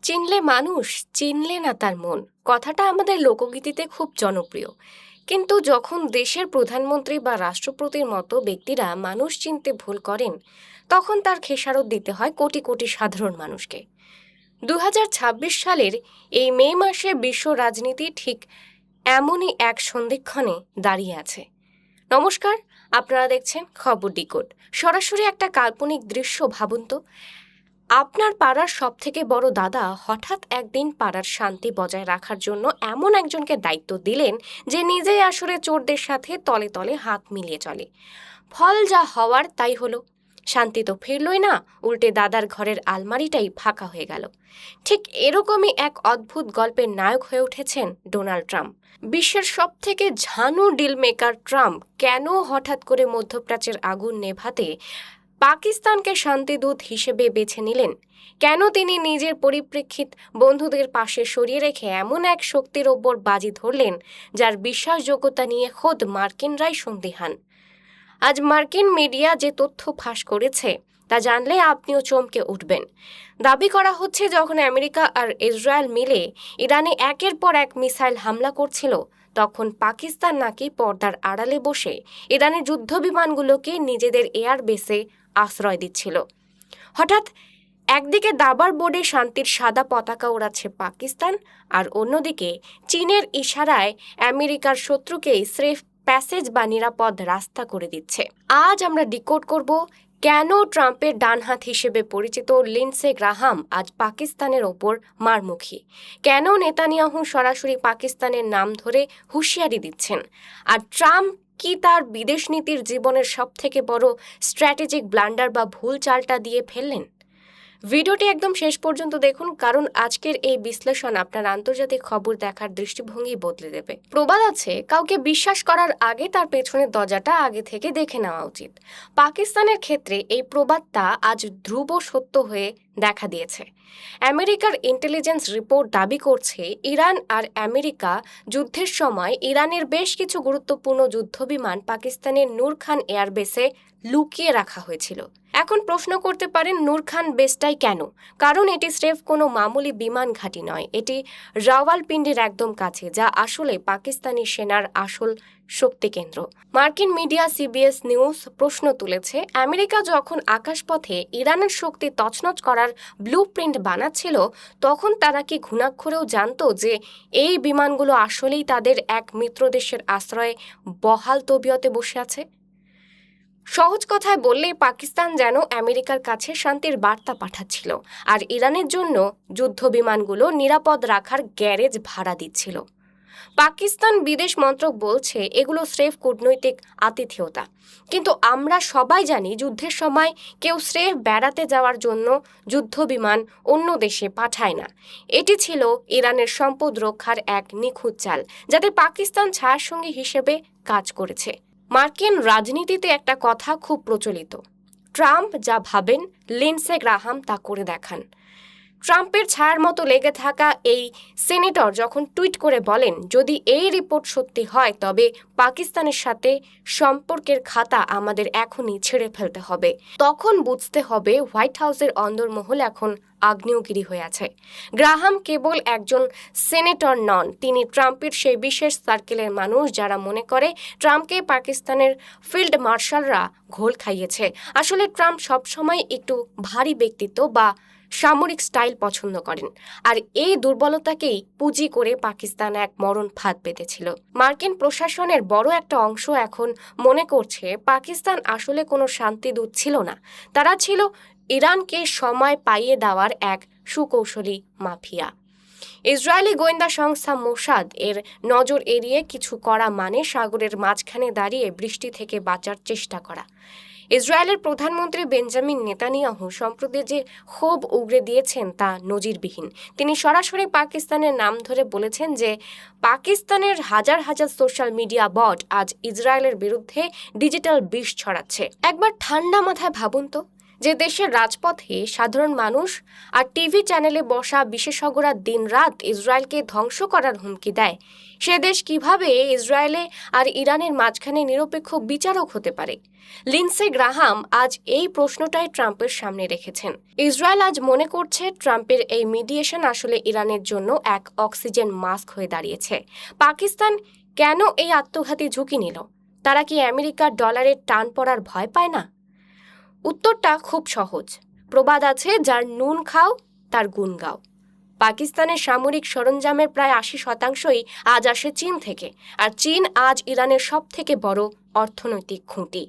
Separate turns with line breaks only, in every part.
চিনলে মানুষ, চিনলে না তার মন, কথাটা আমাদের লোকগীতিতে খুব জনপ্রিয়। কিন্তু যখন দেশের প্রধানমন্ত্রী বা রাষ্ট্রপতির মতো ব্যক্তিরা মানুষ চিনতে ভুল করেন, তখন তার খেসারত দিতে হয় কোটি কোটি সাধারণ মানুষকে। 2026 সালের এই মে মাসে বিশ্ব রাজনীতি ঠিক এমনই এক সন্ধিক্ষণে দাঁড়িয়ে আছে। নমস্কার, আপনারা দেখছেন খবর ডিকোড। সরাসরি একটা কাল্পনিক দৃশ্য ভাবুন তো। আপনার পাড়ার সবথেকে বড় দাদা হঠাৎ একদিন পাড়ার শান্তি বজায় রাখার জন্য এমন একজনকে দায়িত্ব দিলেন যে নিজেই আসলে চোরদের সাথে তলে তলে হাত মিলিয়ে চলে। ফল যা হওয়ার তাই হলো। শান্তি তো ফিরলই না, উল্টে দাদার ঘরের আলমারিটাই ফাঁকা হয়ে গেল। ঠিক এরকমই এক অদ্ভুত গল্পের নায়ক হয়ে উঠেছেন ডোনাল্ড ট্রাম্প। বিশ্বের সবথেকে ঝানু ডিল মেকার ট্রাম্প কেন হঠাৎ করে মধ্যপ্রাচ্যের আগুন নেভাতে পাকিস্তানকে শান্তিদূত হিসেবে বেছে নিলেন? কেন তিনি নিজের পরিপ্রেক্ষিত বন্ধুদের পাশে সরিয়ে রেখে এমন এক শক্তির ওপর বাজি ধরলেন যার বিশ্বাসযোগ্যতা নিয়ে খোদ মার্কিনরাই সন্দিহান? আজ মার্কিন মিডিয়া যে তথ্য ফাঁস করেছে তা জানলে আপনিও চমকে উঠবেন। দাবি করা হচ্ছে যখন আমেরিকা আর ইসরায়েল মিলে ইরানে একের পর এক মিসাইল হামলা করছিল, তখন পাকিস্তান নাকি পর্দার আড়ালে বসে ইরানের যুদ্ধবিমানগুলোকে নিজেদের এয়ারবেসে আশ্রয় দিচ্ছিল। হঠাৎ একদিকে দাবার বোর্ডে শান্তির সাদা পতাকা ওড়াচ্ছে পাকিস্তান, আর অন্যদিকে চীনের ইশারায় আমেরিকার শত্রুকেই স্রেফ প্যাসেজ বা নিরাপদ রাস্তা করে দিচ্ছে। আজ আমরা ডিকোড করব কেন ট্রাম্পের ডানহাত হিসেবে পরিচিত লিন্ডসে গ্রাহাম আজ পাকিস্তানের ওপর মারমুখী, কেন নেতানিয়াহু সরাসরি পাকিস্তানের নাম ধরে হুঁশিয়ারি দিচ্ছেন, আর ট্রাম্প কি তার বিদেশ নীতির জীবনের সবথেকে বড় স্ট্র্যাটেজিক ব্লান্ডার বা ভুল চালটা দিয়ে ফেললেন। ভিডিওটি একদম শেষ পর্যন্ত দেখুন, কারণ আজকের এই বিশ্লেষণ আপনার আন্তর্জাতিক খবর দেখার দৃষ্টিভঙ্গি বদলে দেবে। প্রবাদ আছে, কাউকে বিশ্বাস করার আগে তার পেছনের দরজাটা আগে থেকে দেখে নেওয়া উচিত। পাকিস্তানের ক্ষেত্রে এই প্রবাদটা আজ ধ্রুব সত্য হয়ে দেখা দিয়েছে। আমেরিকার ইন্টেলিজেন্স রিপোর্ট দাবি করছে ইরান আর আমেরিকা যুদ্ধের সময় ইরানের বেশ কিছু গুরুত্বপূর্ণ যুদ্ধবিমান পাকিস্তানের নূর খান এয়ারবেসে লুকিয়ে রাখা হয়েছিল। এখন প্রশ্ন করতে পারেন, নূর খান বেসটাই কেন? কারণ এটি স্রেফ কোনো মামুলি বিমান ঘাঁটি নয়, এটি রাওয়ালপিন্ডির একদম কাছে, যা আসলে পাকিস্তানি সেনার আসল শক্তি কেন্দ্র। মার্কিন মিডিয়া সিবিএস নিউজ প্রশ্ন তুলেছে, আমেরিকা যখন আকাশপথে ইরানের শক্তি তছনছ করার ব্লুপ্রিন্ট বানাচ্ছিল, তখন তারা কি ঘুণাক্ষরেও জানতো যে এই বিমানগুলো আসলেই তাদের এক মিত্রদেশের আশ্রয়ে বহাল তবিয়তে বসে আছে? সহজ কথায় বললে, পাকিস্তান যেন আমেরিকার কাছে শান্তির বার্তা পাঠাচ্ছিল, আর ইরানের জন্য যুদ্ধবিমানগুলো নিরাপদ রাখার গ্যারেজ ভাড়া দিচ্ছিল। পাকিস্তান বিদেশ মন্ত্রক বলছে এগুলো স্রেফ কূটনৈতিক আতিথেয়তা, কিন্তু আমরা সবাই জানি যুদ্ধের সময় কেউ স্রেফ বেড়াতে যাওয়ার জন্য যুদ্ধবিমান অন্য দেশে পাঠায় না। এটি ছিল ইরানের সম্পদ রক্ষার এক নিখুঁত চাল, যাতে পাকিস্তান ছায়াসঙ্গী হিসেবে কাজ করেছে। মার্কিন রাজনীতিতে একটা কথা খুব প্রচলিত, ট্রাম্প যা ভাবেন লিন্ডসে গ্রাহাম তা করে দেখান। ট্রাম্পের ছায়ার মতো লেগে থাকা এই সিনেটর যখন টুইট করে বলেন, যদি এই রিপোর্ট সত্যি হয় তবে পাকিস্তানের সাথে সম্পর্কের খাতা আমাদের এখনই ছেড়ে ফেলতে হবে, তখন বুঝতে হবে হোয়াইট হাউসের অন্দরমহল এখন আগ্নেয়গিরি হয়ে আছে। গ্রাহাম কেবল একজন সেনেটর নন, তিনি ট্রাম্পের সেই বিশেষ সার্কেলের মানুষ যারা মনে করে ট্রাম্পকে পাকিস্তানের ফিল্ড মার্শালরা ঘোল খাইয়েছে। আসলে ট্রাম্প সবসময় একটু ভারী ব্যক্তিত্ব বা সামরিক স্টাইল পছন্দ করেন, আর এই দুর্বলতাকেই পুঁজি করে পাকিস্তান এক মরণ ফাঁদ পেতেছিল। মার্কিন প্রশাসনের বড় একটা অংশ এখন মনে করছে পাকিস্তান আসলে কোনো শান্তিদূত ছিল না, তারা ছিল ইরানকে সময় পাইয়ে দেওয়ার এক সুকৌশলী মাফিয়া। ইসরায়েলি গোয়েন্দা সংস্থা মোসাদ এর নজর এড়িয়ে কিছু করা মানে সাগরের মাঝখানে দাঁড়িয়ে বৃষ্টি থেকে বাঁচার চেষ্টা করা। ইসরায়েলের প্রধানমন্ত্রী বেঞ্জামিন নেতানিয়াহু সম্প্রতি যে ক্ষোভ উগরে দিয়েছেন তা নজিরবিহীন। তিনি সরাসরি পাকিস্তানের নাম ধরে বলেছেন যে পাকিস্তানের হাজার হাজার সোশ্যাল মিডিয়া বট আজ ইসরায়েলের বিরুদ্ধে ডিজিটাল বিষ ছড়াচ্ছে। একবার ঠান্ডা মাথায় ভাবুন তো, যে দেশের রাজপথে সাধারণ মানুষ আর টিভি চ্যানেলে বসা বিশেষজ্ঞরা দিনরাত ইসরায়েলকে ধ্বংস করার হুমকি দেয়, সে দেশ কিভাবে ইসরায়েলে আর ইরানের মাঝখানে নিরপেক্ষ বিচারক হতে পারে? লিন্ডসে গ্রাহাম আজ এই প্রশ্নটাই ট্রাম্পের সামনে রেখেছেন। ইসরায়েল আজ মনে করছে ট্রাম্পের এই মিডিয়েশন আসলে ইরানের জন্য এক অক্সিজেন মাস্ক হয়ে দাঁড়িয়েছে। পাকিস্তান কেন এই আত্মঘাতী ঝুঁকি নিল? তারা কি আমেরিকার ডলারের টান পড়ার ভয় পায় না? উত্তরটা খুব সহজ। প্রবাদ আছে, যার নুন খাও তার গুণ গাও। পাকিস্তানের সামরিক সরঞ্জামের প্রায় ৮০% আজ আসে চীন থেকে, আর চীন আজ ইরানের সবথেকে বড় অর্থনৈতিক খুঁটি।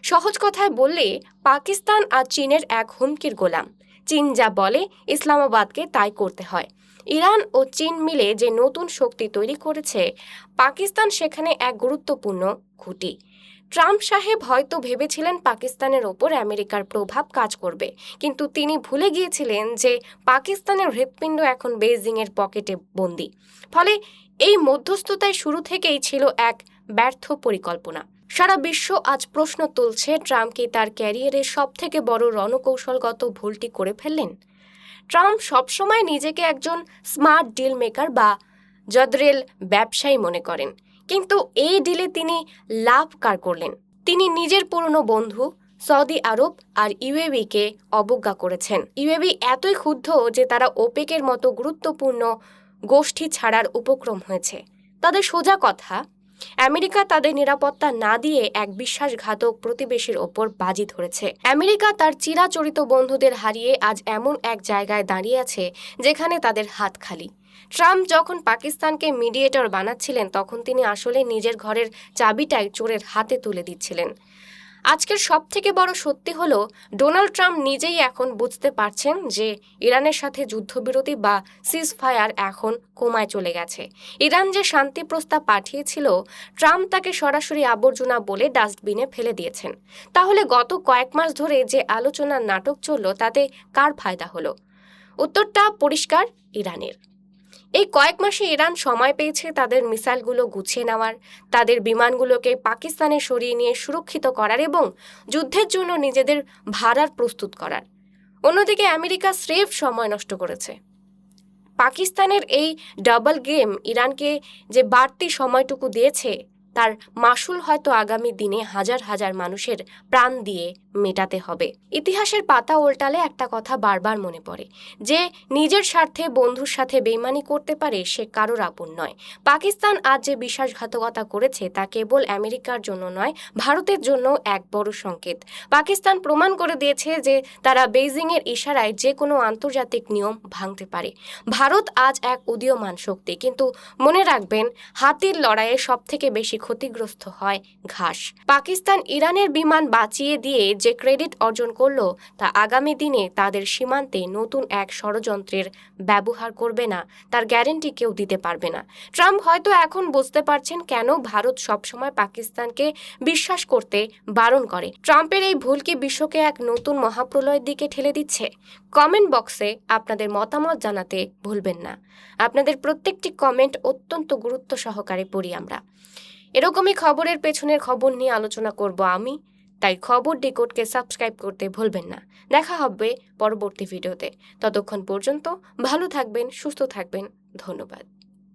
সহজ কথায় বললে, পাকিস্তান আর চীনের এক হুমকির গোলাম। চীন যা বলে ইসলামাবাদকে তাই করতে হয়। ইরান ও চীন মিলে যে নতুন শক্তি তৈরি করেছে, পাকিস্তান সেখানে এক গুরুত্বপূর্ণ খুঁটি। ট্রাম্প সাহেব হয়তো ভেবেছিলেন পাকিস্তানের ওপর আমেরিকার প্রভাব কাজ করবে, কিন্তু তিনি ভুলে গিয়েছিলেন যে পাকিস্তানের হৃৎপিণ্ড এখন বেইজিংয়ের পকেটে বন্দী। ফলে এই মধ্যস্থতায় শুরু থেকেই ছিল এক ব্যর্থ পরিকল্পনা। সারা বিশ্ব আজ প্রশ্ন তুলছে, ট্রাম্প কি তার ক্যারিয়ারের সবথেকে বড় রণকৌশলগত ভুলটি করে ফেললেন? ট্রাম্প সবসময় নিজেকে একজন স্মার্ট ডিল মেকার বা জদরেল ব্যবসায়ী মনে করেন, কিন্তু এই ডিলে তিনি লাভ কার করলেন? তিনি নিজের পুরনো বন্ধু সৌদি আরব আর ইউএইকে অবজ্ঞা করেছেন। ইউএই এতই ক্ষুব্ধ যে তারা ওপেকের মতো গুরুত্বপূর্ণ গোষ্ঠী ছাড়ার উপক্রম হয়েছে। তাদের সোজা কথা, আমেরিকা তাদের নিরাপত্তা না দিয়ে এক বিশ্বাসঘাতক প্রতিবেশীর ওপর বাজি ধরেছে। আমেরিকা তার চিরাচরিত বন্ধুদের হারিয়ে আজ এমন এক জায়গায় দাঁড়িয়ে আছে যেখানে তাদের হাত খালি। ট্রাম্প যখন পাকিস্তানকে মিডিয়েটর বানাচ্ছিলেন, তখন তিনি আসলে নিজের ঘরের চাবিটাই চোরের হাতে তুলে দিচ্ছিলেন। আজকের সবথেকে বড় সত্যি হলো, ডোনাল্ড ট্রাম্প নিজেই এখন বুঝতে পারছেন যে ইরানের সাথে যুদ্ধবিরতি বা সিজফায়ার এখন কোমায় চলে গেছে। ইরান যে শান্তি প্রস্তাব পাঠিয়েছিল, ট্রাম্প তাকে সরাসরি আবর্জনা বলে ডাস্টবিনে ফেলে দিয়েছেন। তাহলে গত কয়েক মাস ধরে যে আলোচনার নাটক চলল, তাতে কার ফায়দা হলো? উত্তরটা পরিষ্কার, ইরানের। এই কয়েক মাসে ইরান সময় পেয়েছে তাদের মিসাইলগুলো গুছিয়ে নেওয়ার, তাদের বিমানগুলোকে পাকিস্তানে সরিয়ে নিয়ে সুরক্ষিত করার এবং যুদ্ধের জন্য নিজেদের ভাড়ার প্রস্তুত করার। অন্যদিকে আমেরিকা স্রেফ সময় নষ্ট করেছে। পাকিস্তানের এই ডাবল গেম ইরানকে যে বাড়তি সময়টুকু দিয়েছে, তার মাসুল হয়তো আগামী দিনে হাজার হাজার মানুষের প্রাণ দিয়ে মেটাতে হবে। ইতিহাসের পাতা উল্টালে একটা কথা বারবার মনে পড়ে, যে নিজের স্বার্থে বন্ধুর সাথে বেইমানি করতে পারে সে কারোর আপন নয়। পাকিস্তান আজ যে বিশ্বাসঘাতকতা করেছে, তা কেবল আমেরিকার জন্য নয়, ভারতের জন্য এক বড় সংকেত। পাকিস্তান প্রমাণ করে দিয়েছে যে তারা বেইজিংয়ের ইশারায় যে কোনো আন্তর্জাতিক নিয়ম ভাঙতে পারে। ভারত আজ এক উদীয়মান শক্তি, কিন্তু মনে রাখবেন, হাতির লড়াইয়ে সবথেকে বেশি ক্ষতিগ্রস্ত হয় ঘাস। পাকিস্তান ইরানের বিমান বাঁচিয়ে দিয়ে যে ক্রেডিট অর্জন করলো, তা আগামী দিনে তাদের সীমান্তে নতুন এক ষড়যন্ত্রের ব্যবহার করবে না, তার গ্যারেন্টি কেউ দিতে পারবে না। ট্রাম্প হয়তো এখন বুঝতে পারছেন কেন ভারত সবসময় পাকিস্তানকে বিশ্বাস করতে বারণ করে। ট্রাম্পের এই ভুল কি বিশ্বকে এক নতুন মহাপ্রলয়ের দিকে ঠেলে দিচ্ছে? কমেন্ট বক্সে আপনাদের মতামত জানাতে ভুলবেন না। আপনাদের প্রত্যেকটি কমেন্ট অত্যন্ত গুরুত্ব সহকারে পড়ি আমরা। এরকমই খবরের পেছনের খবর নিয়ে আলোচনা করব আমি, তাই খবর ডিকোডকে সাবস্ক্রাইব করতে ভুলবেন না। দেখা হবে পরবর্তী ভিডিওতে। ততক্ষণ পর্যন্ত ভালো থাকবেন, সুস্থ থাকবেন। ধন্যবাদ।